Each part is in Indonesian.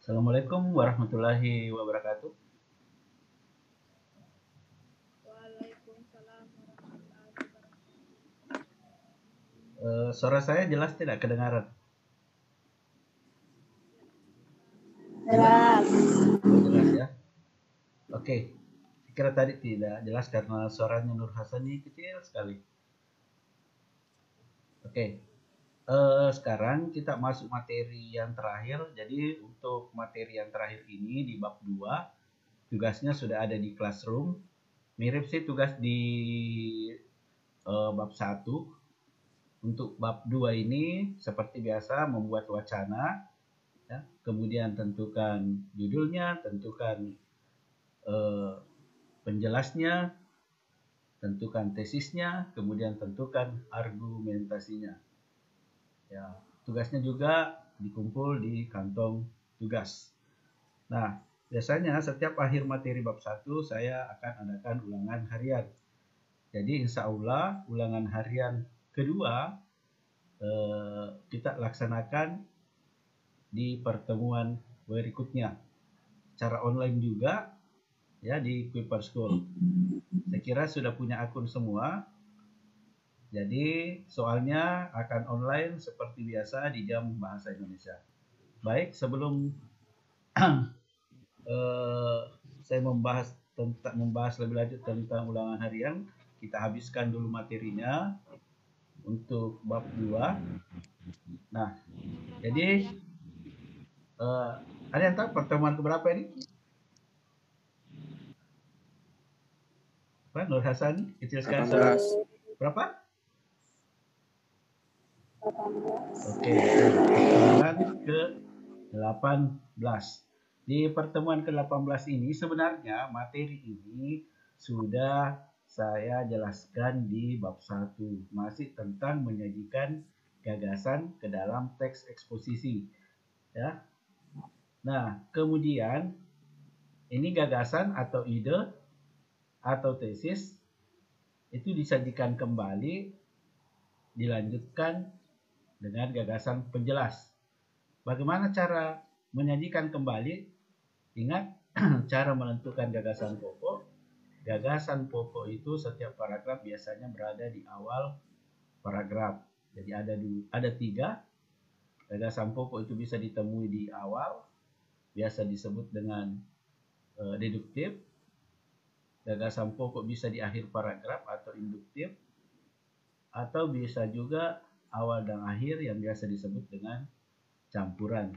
Assalamualaikum warahmatullahi wabarakatuh. Waalaikumsalam warahmatullahi wabarakatuh. Suara saya jelas tidak kedengaran? Jelas. Oh, jelas ya. Oke, saya kira tadi tidak jelas karena suaranya Nur Hasani kecil sekali. Oke, sekarang kita masuk materi yang terakhir. Jadi untuk materi yang terakhir ini di bab 2, tugasnya sudah ada di Classroom. Mirip sih tugas di bab 1. Untuk bab 2 ini seperti biasa membuat wacana, ya. Kemudian tentukan judulnya, tentukan penjelasnya, tentukan tesisnya, kemudian tentukan argumentasinya. Ya, tugasnya juga dikumpul di kantong tugas. Nah, biasanya setiap akhir materi bab 1 saya akan adakan ulangan harian. Jadi insya Allah ulangan harian kedua kita laksanakan di pertemuan berikutnya. Secara online juga ya di Kuiper School. Saya kira sudah punya akun semua. Jadi soalnya akan online seperti biasa di jam bahasa Indonesia. Baik, sebelum saya membahas lebih lanjut tentang ulangan harian, kita habiskan dulu materinya untuk bab 2. Nah, jadi ada yang tahu pertemuan keberapa ini? Pak Nur Hasan, kecil sekali. 18. Berapa? 18. Oke, pertemuan ke-18. Di pertemuan ke-18 ini sebenarnya materi ini sudah saya jelaskan di bab 1. Masih tentang menyajikan gagasan ke dalam teks eksposisi. Ya. Nah, kemudian ini gagasan atau ide atau tesis itu disajikan kembali, dilanjutkan dengan gagasan penjelas. Bagaimana cara menyajikan kembali? Ingat cara menentukan gagasan pokok. Gagasan pokok itu setiap paragraf biasanya berada di awal paragraf. Jadi ada 3. Gagasan pokok itu bisa ditemui di awal, biasa disebut dengan deduktif. Gagasan pokok bisa di akhir paragraf atau induktif, atau bisa juga awal dan akhir yang biasa disebut dengan campuran.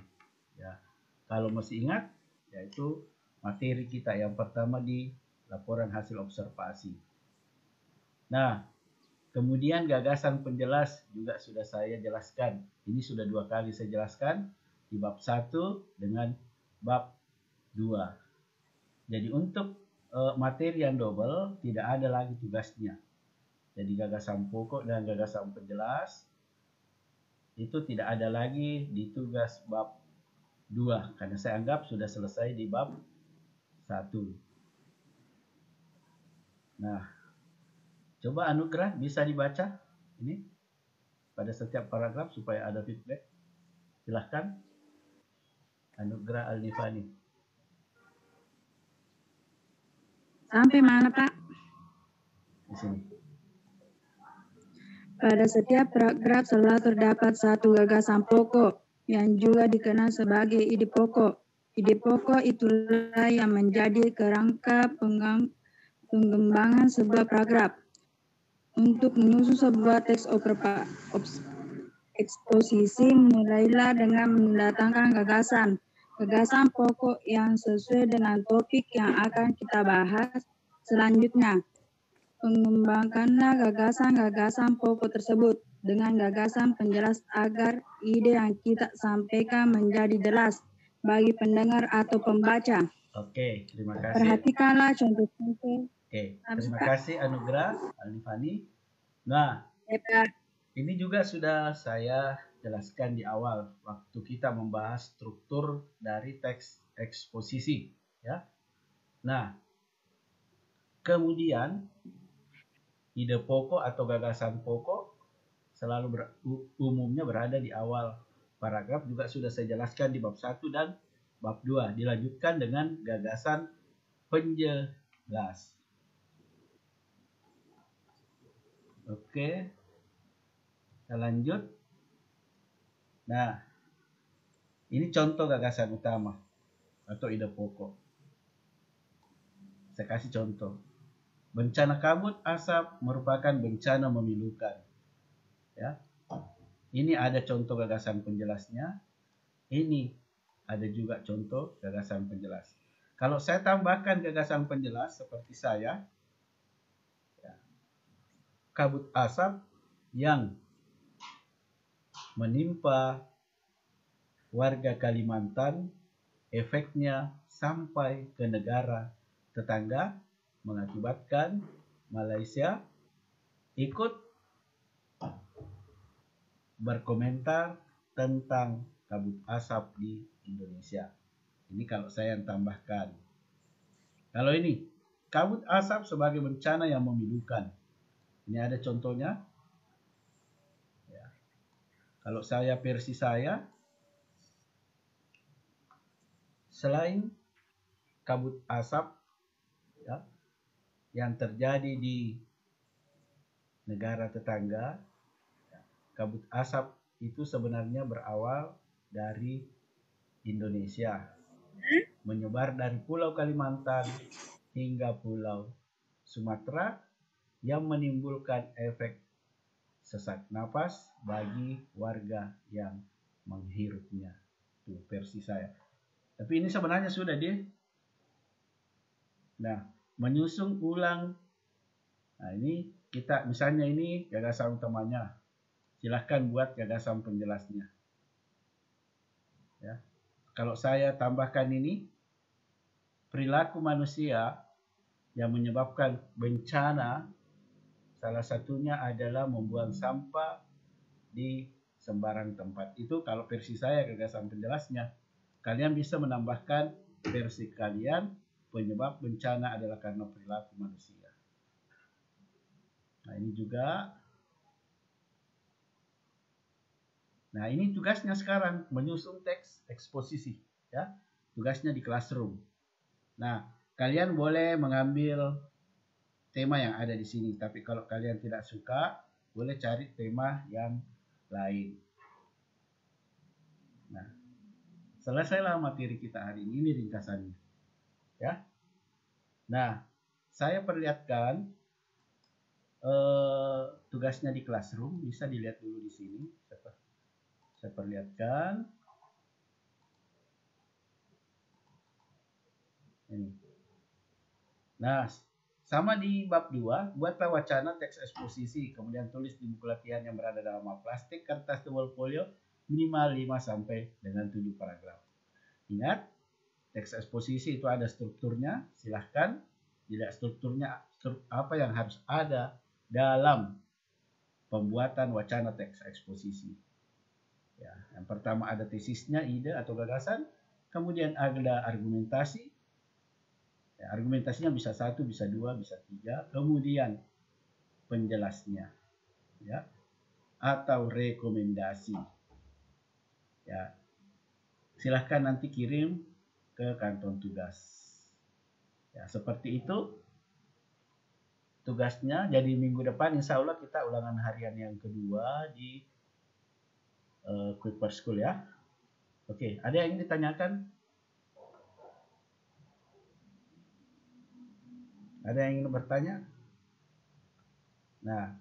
Ya, kalau masih ingat, yaitu materi kita yang pertama di laporan hasil observasi. Nah, kemudian gagasan penjelas juga sudah saya jelaskan. Ini sudah 2 kali saya jelaskan di bab 1 dengan bab 2. Jadi untuk materi yang double tidak ada lagi tugasnya. Jadi gagasan pokok dan gagasan penjelas itu tidak ada lagi di tugas bab 2 karena saya anggap sudah selesai di bab 1. Nah, coba Anugrah bisa dibaca ini pada setiap paragraf supaya ada feedback. Silahkan Anugrah Alnifani. Sampai mana, Pak? Di sini. Pada setiap paragraf selalu terdapat satu gagasan pokok yang juga dikenal sebagai ide pokok. Ide pokok itulah yang menjadi kerangka pengembangan sebuah paragraf. Untuk menyusun sebuah teks eksposisi, mulailah dengan mendatangkan gagasan pokok yang sesuai dengan topik yang akan kita bahas selanjutnya. Mengembangkanlah gagasan-gagasan pokok tersebut dengan gagasan penjelas agar ide yang kita sampaikan menjadi jelas bagi pendengar atau pembaca. Oke, terima kasih. Perhatikanlah contoh-contoh. Oke, terima kasih Anugrah Alnifani. Nah, ini juga sudah saya jelaskan di awal waktu kita membahas struktur dari teks eksposisi, ya. Nah, kemudian ide pokok atau gagasan pokok umumnya berada di awal paragraf, juga sudah saya jelaskan di bab 1 dan bab 2 dilanjutkan dengan gagasan penjelas. Oke, kita lanjut. Nah, ini contoh gagasan utama atau ide pokok. Saya kasih contoh. Bencana kabut asap merupakan bencana memilukan. Ya. Ini ada contoh gagasan penjelasnya. Ini ada juga contoh gagasan penjelas. Kalau saya tambahkan gagasan penjelas seperti saya, ya, kabut asap yang menimpa warga Kalimantan, efeknya sampai ke negara tetangga, mengakibatkan Malaysia ikut berkomentar tentang kabut asap di Indonesia. Ini kalau saya yang tambahkan. Kalau ini, kabut asap sebagai bencana yang memilukan. Ini ada contohnya. Ya. Kalau saya versi saya, selain kabut asap ya, yang terjadi di negara tetangga, kabut asap itu sebenarnya berawal dari Indonesia, menyebar dari Pulau Kalimantan hingga Pulau Sumatera yang menimbulkan efek sesak napas bagi warga yang menghirupnya. Itu versi saya. Tapi ini sebenarnya sudah menyusun ulang. Nah, ini kita misalnya ini gagasan utamanya. Silahkan buat gagasan penjelasnya. Ya. Kalau saya tambahkan ini, perilaku manusia yang menyebabkan bencana, salah satunya adalah membuang sampah di sembarang tempat. Itu kalau versi saya gagasan penjelasnya. Kalian bisa menambahkan versi kalian, penyebab bencana adalah karena perilaku manusia. Nah, ini juga. Nah, ini tugasnya sekarang, menyusun teks eksposisi. Ya, tugasnya di classroom. Nah, kalian boleh mengambil tema yang ada di sini. Tapi kalau kalian tidak suka, boleh cari tema yang lain. Nah, selesailah materi kita hari ini ringkasannya. Ya. Nah, saya perlihatkan tugasnya di classroom. Bisa dilihat dulu di sini. Saya perlihatkan. Ini. Nah, sama di bab 2, buatlah wacana teks eksposisi, kemudian tulis di buku latihan yang berada dalam map plastik, kertas tebal folio, minimal 5 sampai dengan 7 paragraf. Ingat, teks eksposisi itu ada strukturnya, silahkan dilihat strukturnya apa yang harus ada dalam pembuatan wacana teks eksposisi. Ya, yang pertama ada tesisnya, ide atau gagasan, kemudian ada argumentasi. Ya, argumentasinya bisa 1, bisa 2, bisa 3. Kemudian penjelasnya, ya, atau rekomendasi. Ya, silahkan nanti kirim ke kantong tugas. Ya, seperti itu tugasnya. Jadi minggu depan insya Allah kita ulangan harian yang kedua di Quick for School ya. Oke, ada yang ingin ditanyakan? Ada yang ingin bertanya? Nah,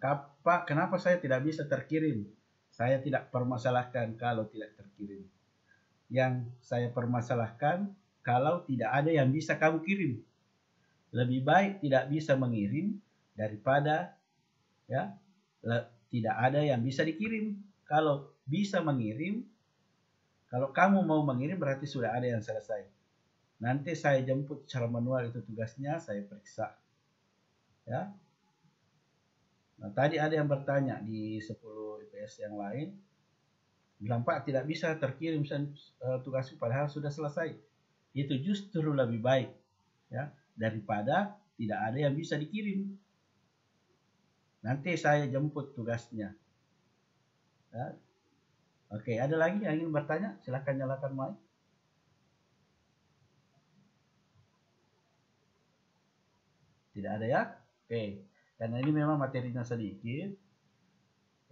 kenapa saya tidak bisa terkirim? Saya tidak permasalahkan kalau tidak terkirim. Yang saya permasalahkan kalau tidak ada yang bisa kamu kirim. Lebih baik tidak bisa mengirim daripada ya tidak ada yang bisa dikirim. Kalau bisa mengirim, kalau kamu mau mengirim berarti sudah ada yang selesai. Nanti saya jemput secara manual itu tugasnya, saya periksa. Ya. Nah, tadi ada yang bertanya di 10 IPS yang lain, bilang Pak tidak bisa terkirim tugasku padahal sudah selesai. Itu justru lebih baik ya daripada tidak ada yang bisa dikirim. Nanti saya jemput tugasnya. Ya. Oke, ada lagi yang ingin bertanya? Silahkan nyalakan mic. Tidak ada ya? Oke. Karena ini memang materinya sedikit.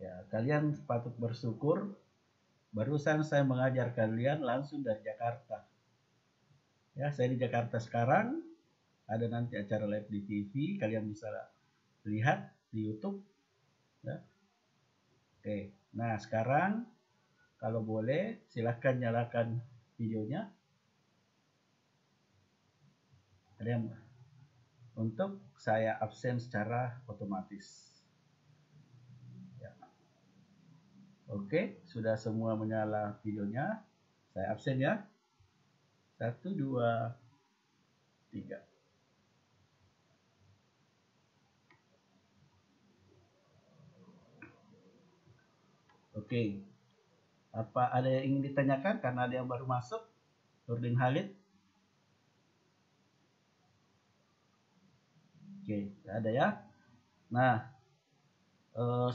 Ya, kalian patut bersyukur. Barusan saya mengajar kalian langsung dari Jakarta. Ya, saya di Jakarta sekarang. Ada nanti acara live di TV. Kalian bisa lihat di YouTube. Ya. Oke. Nah, sekarang kalau boleh silahkan nyalakan videonya. Ada yang untuk saya absen secara otomatis. Ya. Oke, sudah semua menyala videonya. Saya absen ya. 1, 2, 3. Oke. Apa ada yang ingin ditanyakan karena ada yang baru masuk? Nurdin Halid. Oke, ada ya. Nah,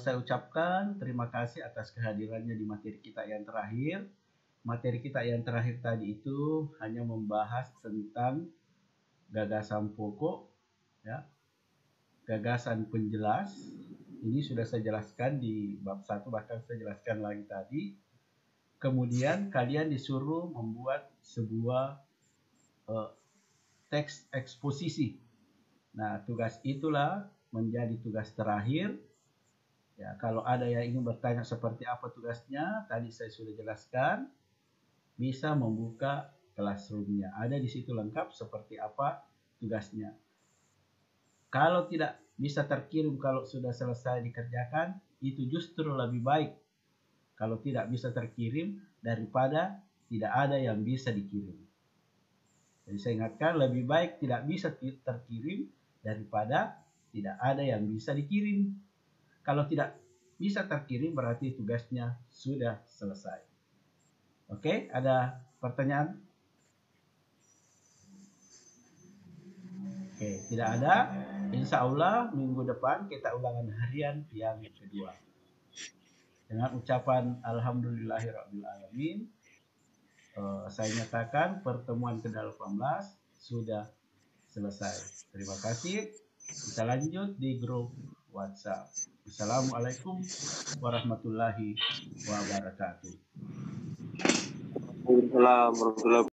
saya ucapkan terima kasih atas kehadirannya di materi kita yang terakhir. Materi kita yang terakhir tadi itu hanya membahas tentang gagasan pokok, ya, gagasan penjelas. Ini sudah saya jelaskan di bab 1, bahkan saya jelaskan lagi tadi. Kemudian kalian disuruh membuat sebuah teks eksposisi. Nah, tugas itulah menjadi tugas terakhir. Ya, kalau ada yang ingin bertanya seperti apa tugasnya, tadi saya sudah jelaskan. Bisa membuka classroom-nya. Ada di situ lengkap seperti apa tugasnya. Kalau tidak bisa terkirim kalau sudah selesai dikerjakan, itu justru lebih baik. Kalau tidak bisa terkirim daripada tidak ada yang bisa dikirim. Jadi saya ingatkan lebih baik tidak bisa terkirim daripada tidak ada yang bisa dikirim. Kalau tidak bisa terkirim berarti tugasnya sudah selesai. Oke, ada pertanyaan? Oke, tidak ada. Insya Allah minggu depan kita ulangan harian yang kedua. Dengan ucapan Alhamdulillahirrahmanirrahim, saya nyatakan pertemuan ke-18 sudah selesai. Terima kasih. Kita lanjut di grup WhatsApp. Assalamualaikum warahmatullahi wabarakatuh. Waalaikumsalam warahmatullahi wabarakatuh.